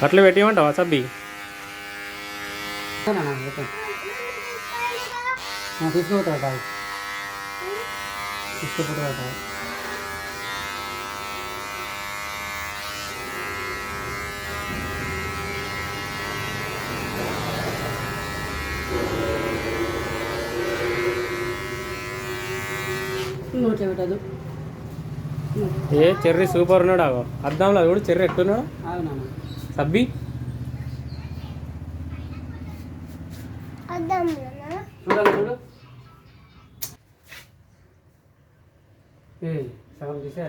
అట్లా పెట్టిమంటావా సబ్బి? తీసుకుపోతాడు తీసుకుపోతాడు. నోట్లో పెట్టదు. ఏ చెర్రీ సూపర్ ఉన్నాడు. ఆగో అద్దాంలో కూడా చెర్రీ ఎట్టున్నాడు సబ్బి. చూడు సగం తీసే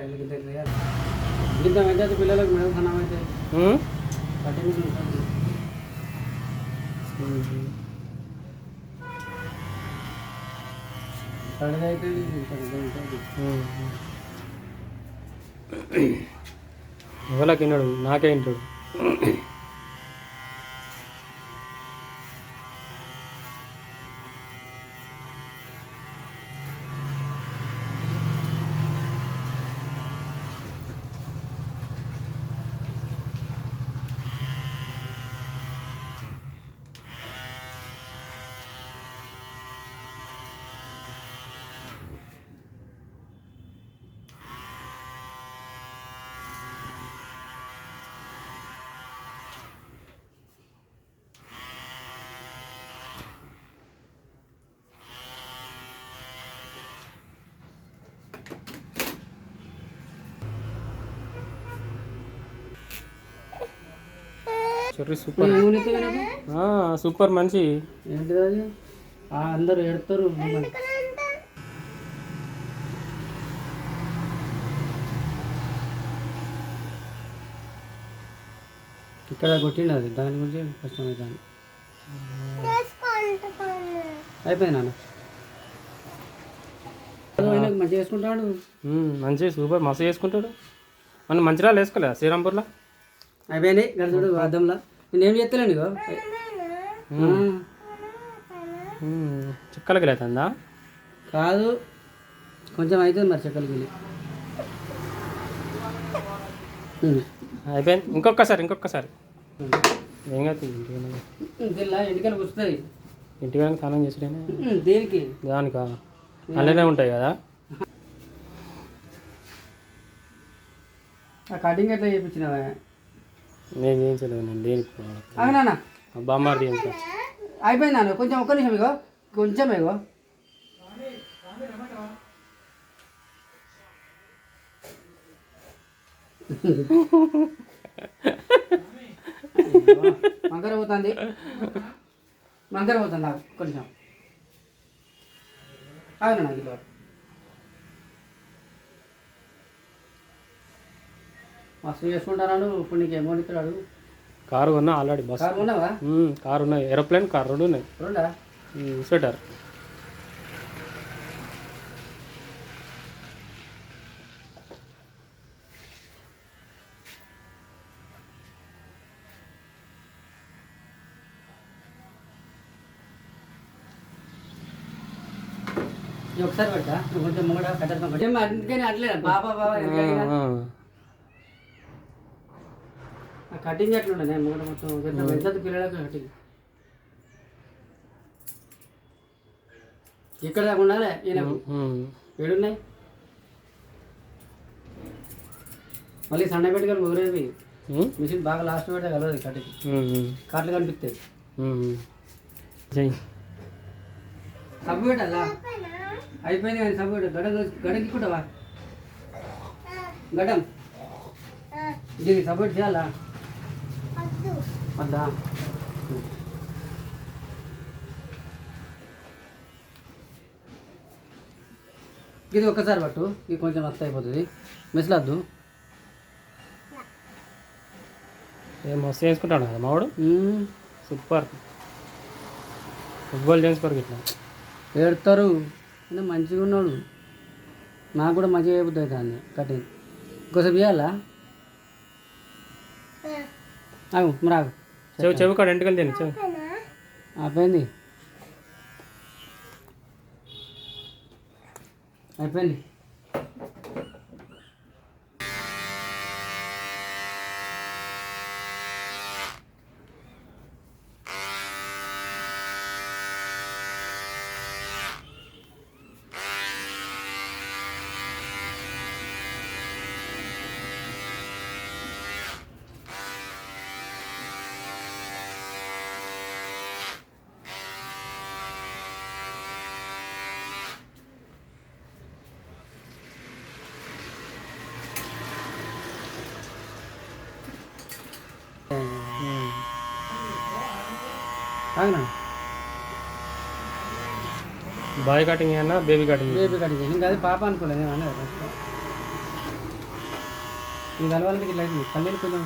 గింత అయితే పిల్లలకు మేడం సన్నం అయితే సడదైతే ఎవరికి విన్నాడు? నాకే వింటాడు. చెర్రీ సూపర్ సూపర్ మంచి. ఏంటిది అది? అందరూ ఎడతారు. ఇక్కడ కొట్టిండు అది, దాని గురించి కష్టం అవుతుంది. అయిపోయింది నాన్న. మంచిగా వేసుకుంటాడు. మంచి సూపర్ మస్తు చేసుకుంటాడు. మనం మంచిరాలు వేసుకోలే శ్రీరాంపూర్లో? అయిపోయింది గడుచుడు అద్దంలో. నేనేం చేస్తలేను ఇగో చుక్కలకి లేతుందా? కాదు కొంచెం అవుతుంది మరి చెక్కలకి వెళ్ళి. అయిపోయింది. ఇంకొకసారి ఏం కాదు. ఎంటికలు వస్తాయి. ఇంటికి వెళ్ళి స్నానం చేసేటైనా దేనికి? దానికా అలానే ఉంటాయి కదా. ఆ కటింగ్ ఎట్లా చేయించినావా? నేను చేయించలేదు. నేను దేనికి అవునా బామ్మారు అయిపోయింది నాన్న. కొంచెం ఒక్క నిమిషం ఇగో కొంచెం ఇగో మంకర పోతుంది నాకు కొంచెం. అవునా నాకు ఇల్లు మస్తు చేసుకుంటాను. ఇప్పుడు నీకు అమౌంట్ ఇస్తాడు. కారు కొన్నా ఆల్రెడీ. బస్ కారు ఉన్నావా? కారు ఉన్నాయి. ఏరోప్లేన్ కారు రెండు ఉన్నాయి. రెండా? స్వెటర్. ఒకసారి పెట్టా కొంచెం ముంగడ కట్టడం అందుకని అట్లే బాబా కటింగ్ ఎట్లుండే నేను ముంగడ మొత్తం ఎంత పిల్లలకు కటింగ్ ఇక్కడ దాకా ఉండాలి. ఈయన ఏడున్నాయి మళ్ళీ సన్న పెట్టుకొని ఊరేవి మిషన్ బాగా లాస్ట్ పెడితే కలవదు కటింగ్ కాట్లు కనిపిస్తాయి. సబ్బు పెట్టాలా? అయిపోయింది కానీ సబ్బు పెట్ట గడకికుంటావా? గడం దీనికి సపోర్ట్ చేయాలా? వద్దా? ఇది ఒక్కసారి పట్టు. ఇది కొంచెం రక్త అయిపోతుంది. మెసలద్దు. మస్తు చేసుకుంటాడు కదా మావాడు. సూపర్. ఫుట్బాల్ చేసుకోరు ఇట్లా ఏడతారు. మంచిగా ఉన్నాడు. నాకు కూడా మంచిగా అయిపోతుంది దాన్ని కటింగ్. ఇంకోసేపు చేయాలా? ఆగు మరి ఆగు. చెవు కాడ ఎంటుకలు తిని చెవు అయిపోయింది. ఆగనా బాయ్ కటింగ్ అన్నా బేబీ కటింగ్ బేబీ కటింగ్ ఇంకా అది పాప అనుకోలేదు నేను అన్నది ఇది కలవాలంటే ఇట్లా అవుతుంది కళ్ళు కొంచెం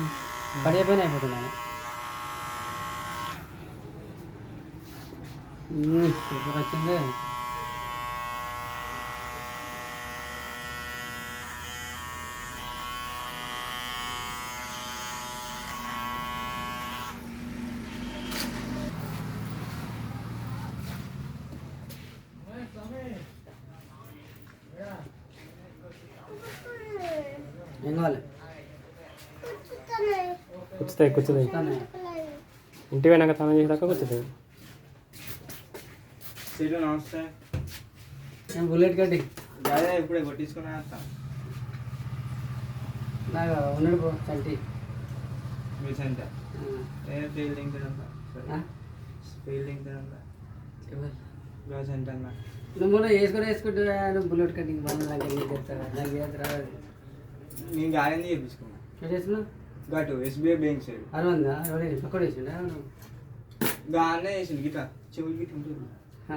పడిపోయిన అయిపోతున్నాను సూపర్ వచ్చింది ఏం కావాలి కూర్చుతాయి ఇస్తాను. ఇంటి పోయినాక స్నానం చేసాక కూర్చుతాయి సీటు నమస్తే నేను బుల్లెట్ కటింగ్ అదే ఇప్పుడే కొట్టించుకున్నా నాకు ఉన్నాడు పో చంటి మీ సెంటర్ ఏ ఫీల్డింగ్ తినంతా ఫీల్డింగ్ తినంతా గా సెంటర్ అన్న నువ్వు మొన్న వేసుకుంటే నువ్వు బుల్లెట్ కటింగ్ మళ్ళీ నాకు ఎందుకు చేస్తావా నాకు ఏది రాదు నేను గాలింది చేయించుకున్నా ఎట్లా చేస్తున్నావు గటు ఎస్బీఐ బ్యాంక్ సైడ్ అరవందా ఎవడే పక్కడ వేసిండా గానే వేసింది గిట్లా చెవులు గిట్ల ఉంటుంది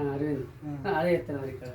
అరవింద్ అదే చెప్తాను మరి ఇక్కడ